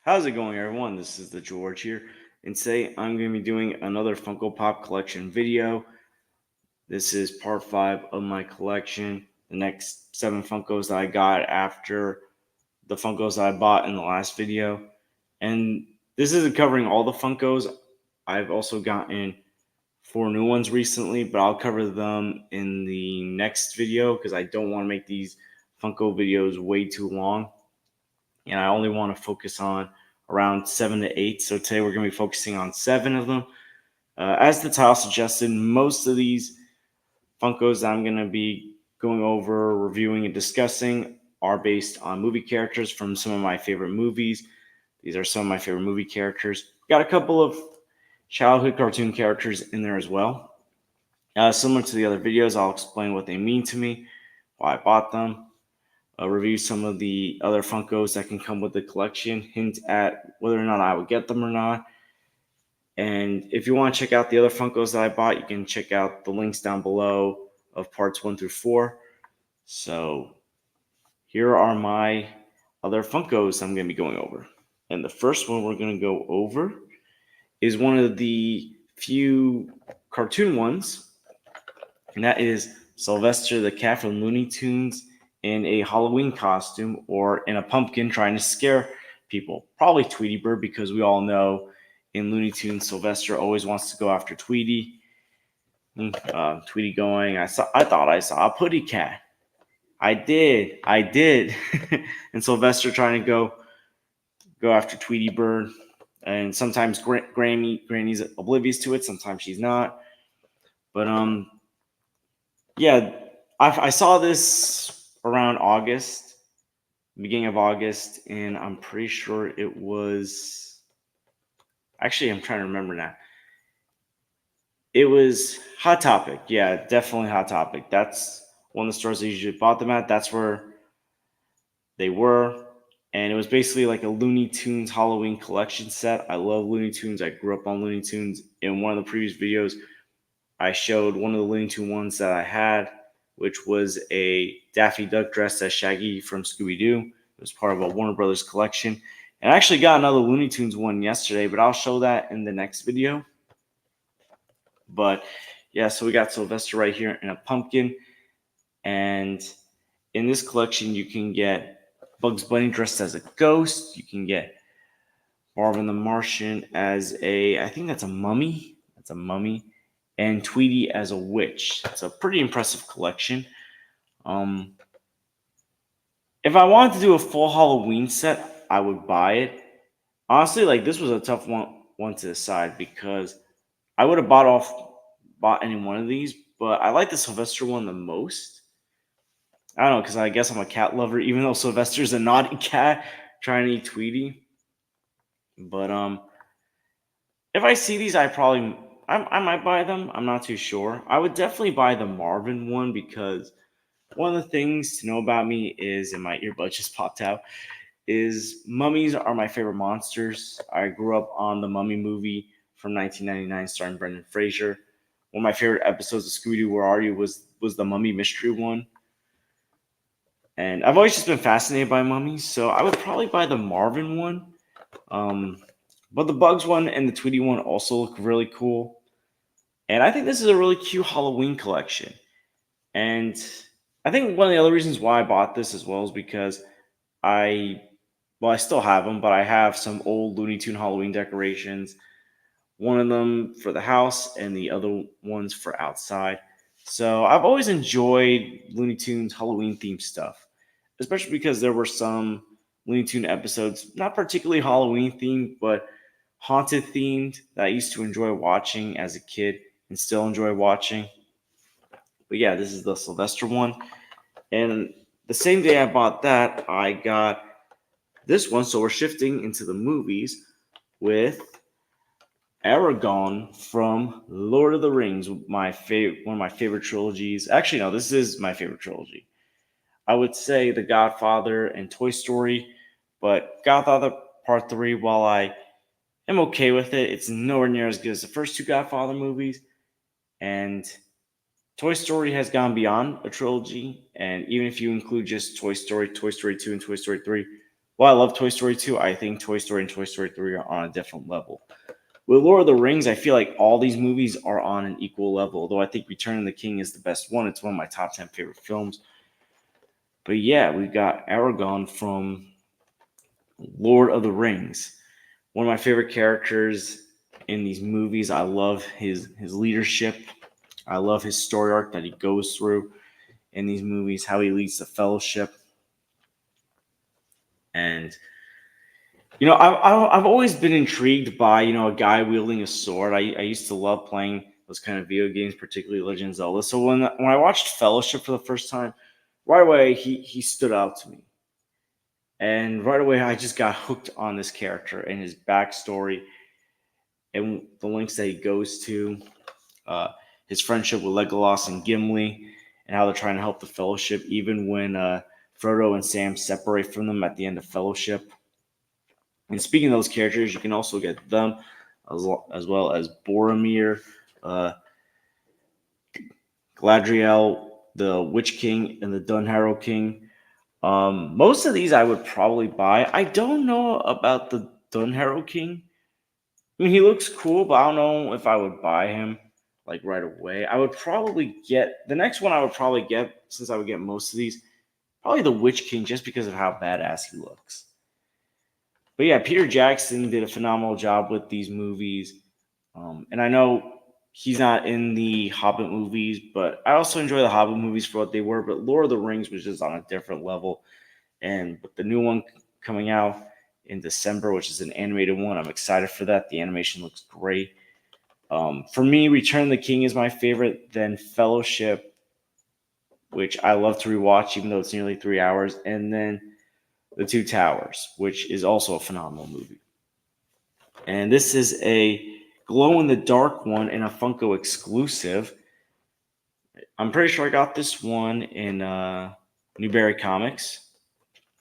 How's it going, everyone? This is the George here, and today I'm going to be doing another Funko Pop collection video. This is part 5 of my collection. The next 7 Funkos that I got after the Funkos that I bought in the last video. And this isn't covering all the Funkos. I've also gotten 4 new ones recently, but I'll cover them in the next video because I don't want to make these Funko videos way too long. And I only want to focus on around 7 to 8. So today we're going to be focusing on 7 of them. As the title suggested, most of these Funkos that I'm going to be going over, reviewing, and discussing are based on movie characters from some of my favorite movies. These are some of my favorite movie characters. Got a couple of childhood cartoon characters in there as well. Similar to the other videos, I'll explain what they mean to me, why I bought them, review some of the other Funkos that can come with the collection, hint at whether or not I would get them or not. And if you want to check out the other Funkos that I bought, you can check out the links down below of parts 1 through 4. So here are my other Funkos I'm going to be going over. And the first one we're going to go over is one of the few cartoon ones, and that is Sylvester the Cat from Looney Tunes in a Halloween costume or in a pumpkin trying to scare people. Probably Tweety Bird because we all know in Looney Tunes Sylvester always wants to go after Tweety. Tweety going, I thought I saw a putty cat. I did. And Sylvester trying to go after Tweety Bird. And sometimes Granny's oblivious to it. Sometimes she's not. But yeah, I saw this around August, beginning of August, and I'm pretty sure it was. Actually, I'm trying to remember now. It was Hot Topic. Yeah, definitely Hot Topic. That's one of the stores I usually bought them at. That's where they were. And it was basically like a Looney Tunes Halloween collection set. I love Looney Tunes. I grew up on Looney Tunes. In one of the previous videos, I showed one of the Looney Tunes ones that I had, which was a Daffy Duck dressed as Shaggy from Scooby Doo. It was part of a Warner Brothers collection. And I actually got another Looney Tunes one yesterday, but I'll show that in the next video. But yeah, so we got Sylvester right here in a pumpkin. And in this collection, you can get Bugs Bunny dressed as a ghost. You can get Marvin the Martian as I think that's a mummy. That's a mummy. And Tweety as a witch. It's a pretty impressive collection. Um, if I wanted to do a full Halloween set, I would buy it. Honestly, like this was a tough one to decide because I would have bought any one of these, but I like the Sylvester one the most. I don't know because I guess I'm a cat lover, even though Sylvester's a naughty cat trying to eat Tweety. But if I see these, I might buy them. I'm not too sure. I would definitely buy the Marvin one because one of the things to know about me is, and my earbud just popped out, is mummies are my favorite monsters. I grew up on the Mummy movie from 1999 starring Brendan Fraser. One of my favorite episodes of Scooby Doo Where Are You was the Mummy mystery one. And I've always just been fascinated by mummies, so I would probably buy the Marvin one. Um, but the Bugs one and the Tweety one also look really cool. And I think this is a really cute Halloween collection. And I think one of the other reasons why I bought this as well is because I, I still have them, but I have some old Looney Tune Halloween decorations. One of them for the house and the other ones for outside. So I've always enjoyed Looney Tunes Halloween themed stuff, especially because there were some Looney Tune episodes, not particularly Halloween themed, but haunted themed that I used to enjoy watching as a kid and still enjoy watching. But yeah, this is the Sylvester one. And the same day I bought that, I got this one. So we're shifting into the movies with Aragon from Lord of the Rings, one of my favorite trilogies. Actually, no, this is my favorite trilogy. I would say The Godfather and Toy Story, but Godfather Part 3, while I am okay with it, it's nowhere near as good as the first two Godfather movies. And Toy Story has gone beyond a trilogy, and even if you include just Toy Story 2, and Toy Story 3, While I love Toy Story 2, I think Toy Story and Toy Story 3 are on a different level. With Lord of the Rings, I feel like all these movies are on an equal level, although I think Return of the King is the best one. It's one of my top 10 favorite films. But yeah, we got Aragorn from Lord of the Rings. One of my favorite characters in these movies. I love his leadership. I love his story arc that he goes through in these movies, how he leads the fellowship. And I've always been intrigued by a guy wielding a sword. I used to love playing those kind of video games, particularly Legend of Zelda. So when I watched Fellowship for the first time, right away he stood out to me, and right away I just got hooked on this character and his backstory and the links that he goes to, uh, his friendship with Legolas and Gimli, and how they're trying to help the Fellowship, even when Frodo and Sam separate from them at the end of Fellowship. And speaking of those characters, you can also get them as well as Boromir, uh, Gladriel, the Witch King, and the Dunharrow King. Most of these I would probably buy. I don't know about the Dunharrow King. I mean, he looks cool, but I don't know if I would buy him like right away. I would probably get the next one. I would probably get, since I would get most of these, probably the Witch King, just because of how badass he looks. But yeah, Peter Jackson did a phenomenal job with these movies. And I know he's not in the Hobbit movies, but I also enjoy the Hobbit movies for what they were. But Lord of the Rings was just on a different level. And with the new one coming out in December, which is an animated one, I'm excited for that. The animation looks great. For me, Return of the King is my favorite. Then Fellowship, which I love to rewatch, even though it's nearly 3 hours. And then The Two Towers, which is also a phenomenal movie. And this is a glow in the dark one and a Funko exclusive. I'm pretty sure I got this one in Newberry Comics.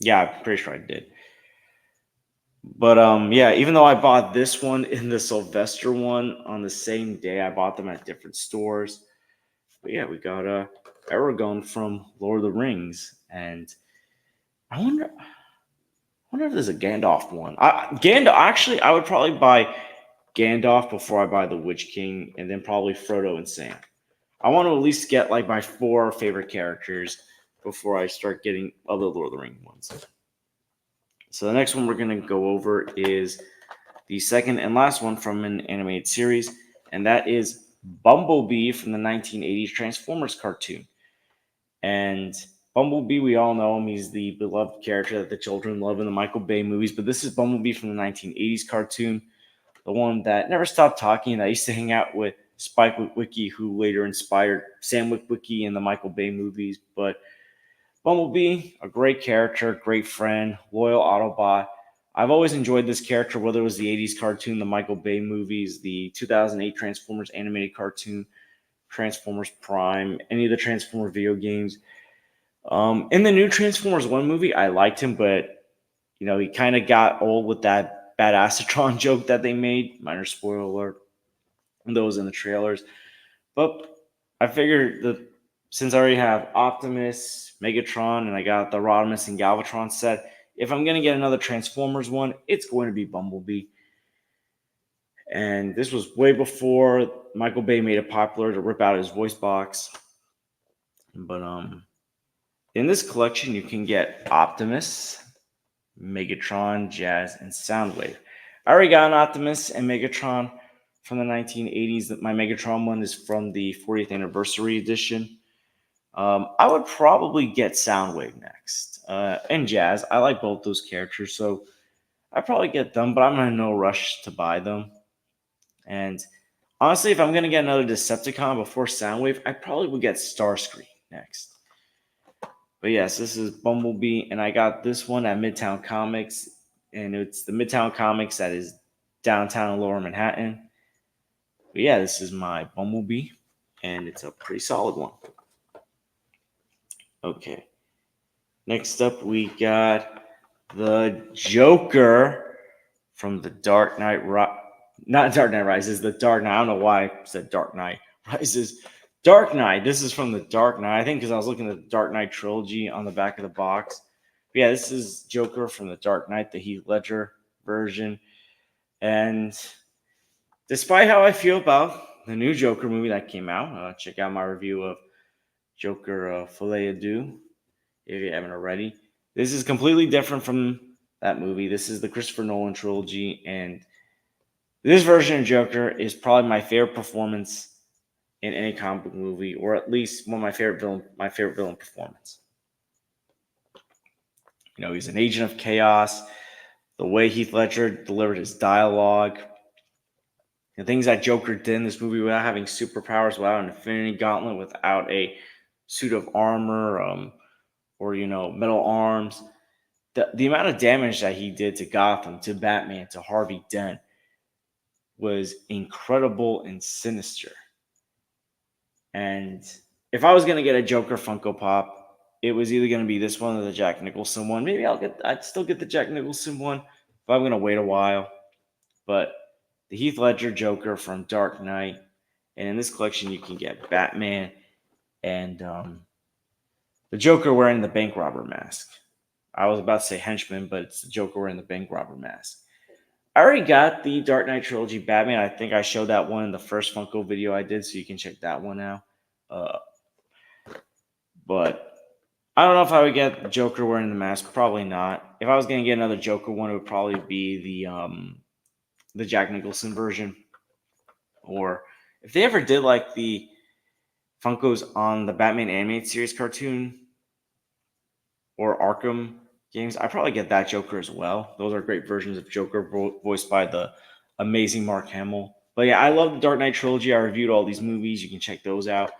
Yeah, I'm pretty sure I did. But yeah, even though I bought this one in the Sylvester one on the same day, I bought them at different stores. But yeah, we got Aragorn from Lord of the Rings, and I wonder if there's a Gandalf one. Gandalf, actually, I would probably buy Gandalf before I buy the Witch King, and then probably Frodo and Sam. I want to at least get like my 4 favorite characters before I start getting other Lord of the Rings ones. So the next one we're going to go over is the second and last one from an animated series, and that is Bumblebee from the 1980s Transformers cartoon. And Bumblebee, we all know him. He's the beloved character that the children love in the Michael Bay movies. But this is Bumblebee from the 1980s cartoon, the one that never stopped talking. That used to hang out with Spike Witwicky, who later inspired Sam Witwicky in the Michael Bay movies. But Bumblebee, a great character, great friend, loyal Autobot. I've always enjoyed this character, whether it was the 80s cartoon, the Michael Bay movies, the 2008 Transformers animated cartoon, Transformers Prime, any of the Transformers video games. In the new Transformers 1 movie, I liked him, but he kind of got old with that Badassatron joke that they made. Minor spoiler alert. Those in the trailers. But I figured that since I already have Optimus, Megatron, and I got the Rodimus and Galvatron set, if I'm going to get another Transformers one, it's going to be Bumblebee. And this was way before Michael Bay made it popular to rip out his voice box. But in this collection, you can get Optimus, Megatron, Jazz, and Soundwave. I already got an Optimus and Megatron from the 1980s. My Megatron one is from the 40th anniversary edition. I would probably get Soundwave next. And Jazz. I like both those characters, so I'd probably get them, but I'm in no rush to buy them. And honestly, if I'm going to get another Decepticon before Soundwave, I probably would get Starscream next. But yes, this is Bumblebee, and I got this one at Midtown Comics, and it's the Midtown Comics that is downtown in Lower Manhattan. But yeah, this is my Bumblebee, and it's a pretty solid one. Okay. Next up, we got the Joker from the Dark Knight not Dark Knight Rises, the Dark Knight. I don't know why I said Dark Knight Rises. Dark Knight. This is from the Dark Knight. I think because I was looking at the Dark Knight trilogy on the back of the box. But yeah, this is Joker from The Dark Knight, the Heath Ledger version. And despite how I feel about the new Joker movie that came out, check out my review of Joker Filet Adieu if you haven't already. This is completely different from that movie. This is the Christopher Nolan trilogy, and this version of Joker is probably my favorite performance in any comic book movie, or at least one of my favorite villain performance. You know, he's an agent of chaos. The way Heath Ledger delivered his dialogue, the things that Joker did in this movie without having superpowers, without an Infinity Gauntlet, without a suit of armor, or metal arms. The amount of damage that he did to Gotham, to Batman, to Harvey Dent was incredible and sinister. And if I was gonna get a Joker Funko Pop, it was either gonna be this one or the Jack Nicholson one. Maybe I'd still get the Jack Nicholson one, but I'm gonna wait a while. But the Heath Ledger Joker from Dark Knight, and in this collection you can get Batman and the Joker wearing the bank robber mask. I was about to say henchman, but it's the Joker wearing the bank robber mask. I already got the Dark Knight trilogy Batman. I think I showed that one in the first Funko video I did, so you can check that one out. Uh, but I don't know if I would get Joker wearing the mask. Probably not. If I was gonna get another Joker one, it would probably be the Jack Nicholson version, or if they ever did like the Funkos on the Batman animated series cartoon or Arkham games, I probably get that Joker as well. Those are great versions of Joker voiced by the amazing Mark Hamill. But yeah, I love the Dark Knight trilogy. I reviewed all these movies. You can check those out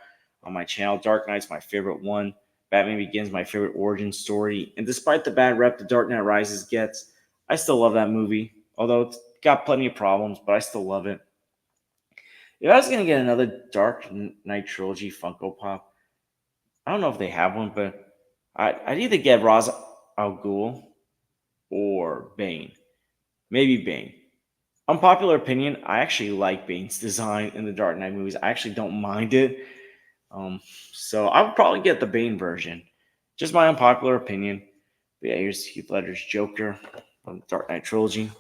on my channel. Dark Knight's my favorite one. Batman Begins, my favorite origin story. And despite the bad rep the Dark Knight Rises gets, I still love that movie. Although it's got plenty of problems, but I still love it. If I was going to get another Dark Knight trilogy Funko Pop, I don't know if they have one, but I'd either get Ra's al Ghul or Bane. Maybe Bane. Unpopular opinion, I actually like Bane's design in the Dark Knight movies. I actually don't mind it. So I would probably get the Bane version. Just my unpopular opinion. But yeah, here's Heath Ledger's Joker from the Dark Knight trilogy.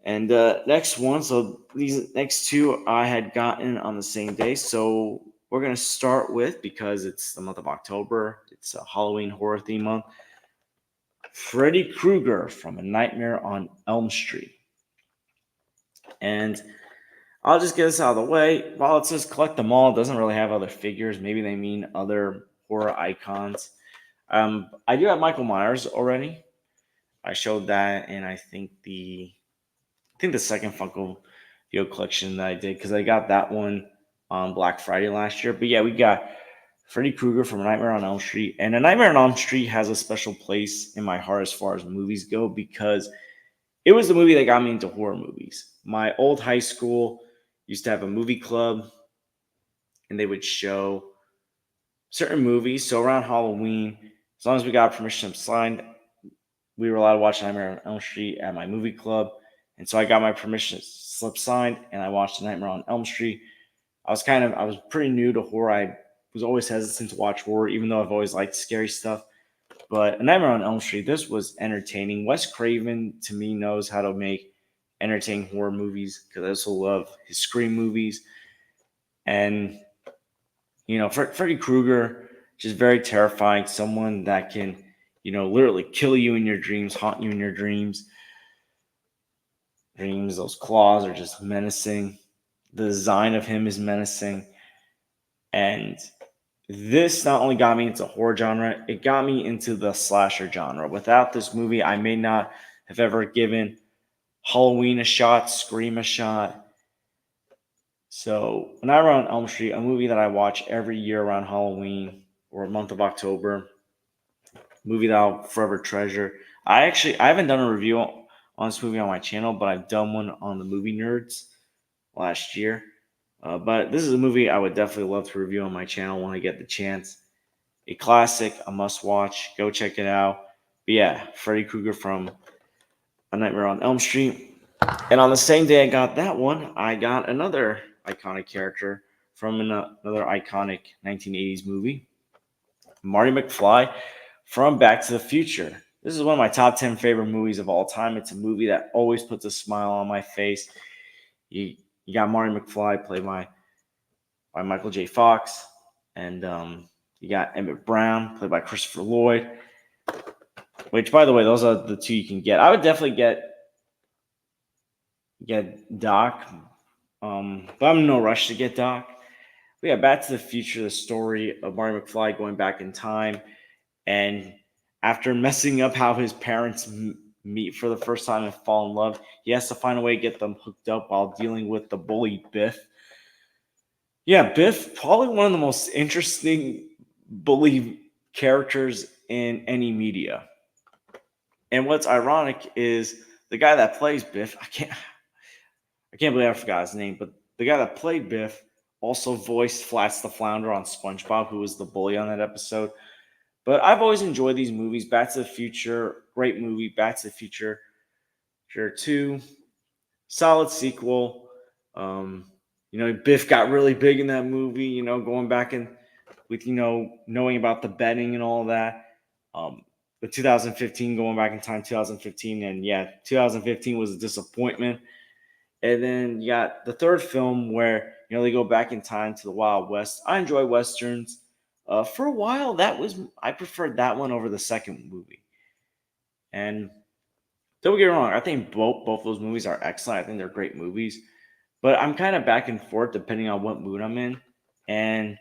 And next one, so these next two I had gotten on the same day. So we're going to start with, because it's the month of October, it's a Halloween horror theme month, Freddy Krueger from A Nightmare on Elm Street. And I'll just get this out of the way. While it says collect them all, it doesn't really have other figures. Maybe they mean other horror icons. I do have Michael Myers already. I showed that in I think the second Funko video collection that I did, because I got that one on Black Friday last year. But yeah, we got Freddy Krueger from A Nightmare on Elm Street. And A Nightmare on Elm Street has a special place in my heart as far as movies go, because it was the movie that got me into horror movies. My old high school used to have a movie club, and they would show certain movies. So around Halloween, as long as we got permission signed, we were allowed to watch Nightmare on Elm Street at my movie club. And so I got my permission slip signed, and I watched Nightmare on Elm Street. I was pretty new to horror. I was always hesitant to watch horror, even though I've always liked scary stuff. But A Nightmare on Elm Street, this was entertaining. Wes Craven, to me, knows how to make entertaining horror movies, because I also love his Scream movies. And, Freddy Krueger, just very terrifying. Someone that can, literally kill you in your dreams, haunt you in your dreams. Those claws are just menacing. The design of him is menacing. And this not only got me into horror genre, it got me into the slasher genre. Without this movie, I may not have ever given Halloween a shot, Scream a shot. So when I run Elm Street, a movie that I watch every year around Halloween or month of October, movie that I'll forever treasure. I haven't done a review on this movie on my channel, but I've done one on the Movie Nerds last year. But this is a movie I would definitely love to review on my channel when I get the chance. A classic, a must watch. Go check it out. But yeah, Freddy Krueger from A Nightmare on Elm Street. And on the same day I got that one, I got another iconic character from another iconic 1980s movie, Marty McFly from Back to the Future. This is one of my top 10 favorite movies of all time. It's a movie that always puts a smile on my face. You, you got Marty McFly played by Michael J. Fox, and you got Emmett Brown played by Christopher Lloyd. Which, by the way, those are the two you can get. I would definitely get Doc, but I'm in no rush to get Doc. But yeah, Back to the Future, the story of Marty McFly going back in time, and after messing up how his parents meet for the first time and fall in love, he has to find a way to get them hooked up while dealing with the bully Biff. Yeah, Biff, probably one of the most interesting bully characters in any media. And what's ironic is the guy that plays Biff, I can't believe I forgot his name, but the guy that played Biff also voiced Flats the Flounder on SpongeBob, who was the bully on that episode. But I've always enjoyed these movies. Back to the Future, great movie. Back to the Future, Future 2, solid sequel. Biff got really big in that movie, going back and with, knowing about the betting and all that. The 2015, going back in time, 2015, and yeah, 2015 was a disappointment. And then you got the third film where they go back in time to the Wild West. I enjoy westerns. For a while, I preferred that one over the second movie. And don't get me wrong, I think both those movies are excellent. I think they're great movies. But I'm kind of back and forth depending on what mood I'm in. And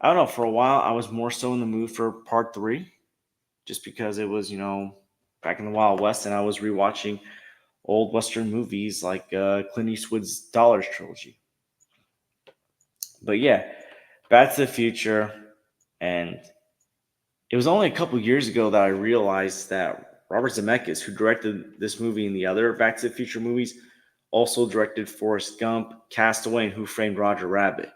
I don't know, for a while I was more so in the mood for part three, just because it was, back in the Wild West, and I was rewatching old Western movies like Clint Eastwood's Dollars trilogy. But yeah, Back to the Future, and it was only a couple years ago that I realized that Robert Zemeckis, who directed this movie and the other Back to the Future movies, also directed Forrest Gump, Castaway, and Who Framed Roger Rabbit.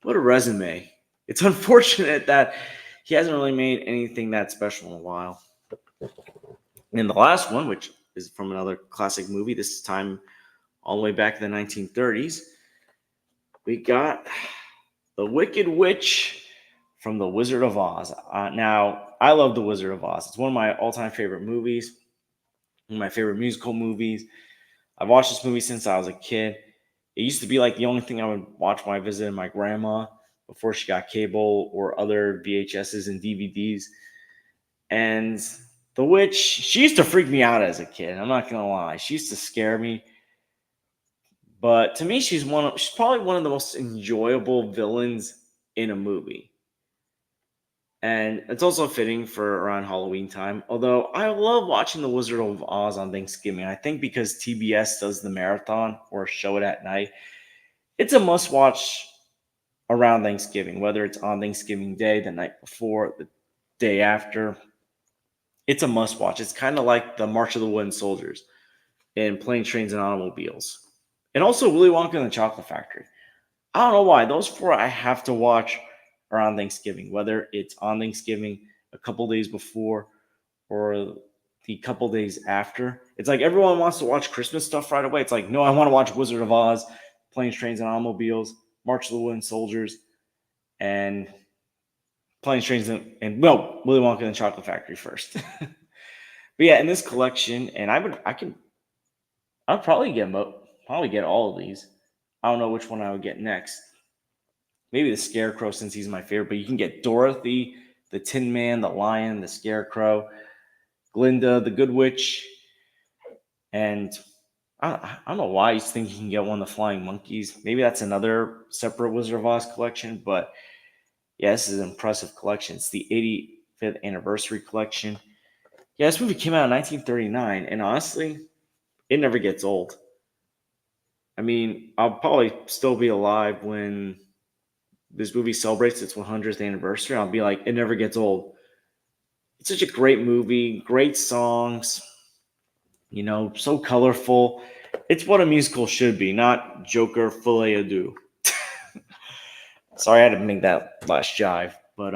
What a resume. It's unfortunate that he hasn't really made anything that special in a while. And the last one, which is from another classic movie, this time all the way back in the 1930s, we got The Wicked Witch from The Wizard of Oz. Now, I love The Wizard of Oz. It's one of my all-time favorite movies, one of my favorite musical movies. I've watched this movie since I was a kid. It used to be like the only thing I would watch when I visited my grandma before she got cable or other VHSs and DVDs. And the witch, she used to freak me out as a kid. I'm not gonna lie. She used to scare me. But to me, she's probably one of the most enjoyable villains in a movie. And it's also fitting for around Halloween time. Although I love watching The Wizard of Oz on Thanksgiving. I think because TBS does the marathon or show it at night, it's a must watch around Thanksgiving, whether it's on Thanksgiving Day, the night before, the day after. It's a must watch. It's kind of like the March of the Wooden Soldiers in Planes, Trains, and Automobiles. And also Willy Wonka and the Chocolate Factory. I don't know why. Those four I have to watch around Thanksgiving, whether it's on Thanksgiving, a couple days before, or the couple days after. It's like everyone wants to watch Christmas stuff right away. It's like, no, I want to watch Wizard of Oz, Planes, Trains, and Automobiles, March of the Wooden Soldiers, and Planes, Trains, and Willy Wonka and the Chocolate Factory first. But yeah, in this collection, and I'd probably get all of these. I don't know which one I would get next. Maybe the Scarecrow, since he's my favorite, but you can get Dorothy, the Tin Man, the Lion, the Scarecrow, Glinda, the Good Witch, and I don't know why he's thinking he can get one of the Flying Monkeys. Maybe that's another separate Wizard of Oz collection, but yeah, this is an impressive collection. It's the 85th anniversary collection. Yeah, this movie came out in 1939, and honestly, it never gets old. I mean, I'll probably still be alive when this movie celebrates its 100th anniversary. I'll be like, it never gets old. It's such a great movie, great songs, so colorful. It's what a musical should be, not Joker filet à deux. Sorry, I had to make that last jive. But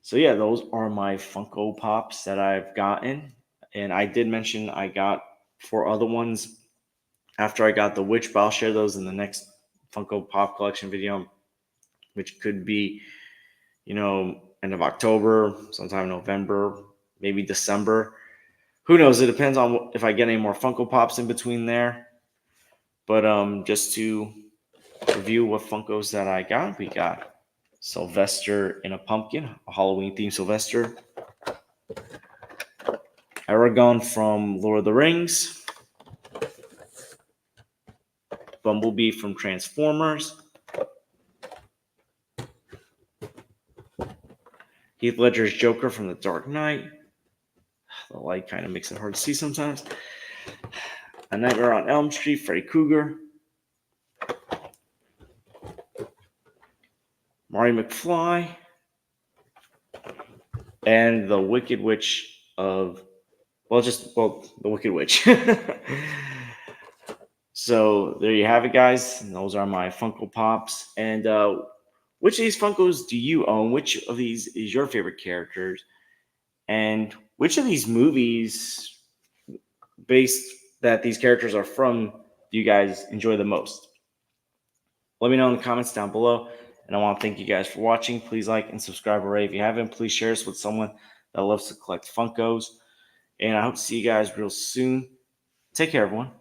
so yeah, those are my Funko Pops that I've gotten. And I did mention I got 4 other ones after I got the Witch, but I'll share those in the next Funko Pop collection video, which could be, end of October, sometime November, maybe December. Who knows? It depends on if I get any more Funko Pops in between there. But just to review what Funkos that I got, we got Sylvester in a pumpkin, a Halloween themed Sylvester. Aragon from Lord of the Rings. Bumblebee from Transformers. Heath Ledger's Joker from The Dark Knight. The light kind of makes it hard to see sometimes. A Nightmare on Elm Street, Freddy Krueger. Marty McFly. And the Wicked Witch of... the Wicked Witch. So there you have it, guys. And those are my Funko Pops. And which of these Funkos do you own? Which of these is your favorite characters? And which of these movies, based that these characters are from, do you guys enjoy the most? Let me know in the comments down below. And I want to thank you guys for watching. Please like and subscribe already. If you haven't, please share this with someone that loves to collect Funkos. And I hope to see you guys real soon. Take care, everyone.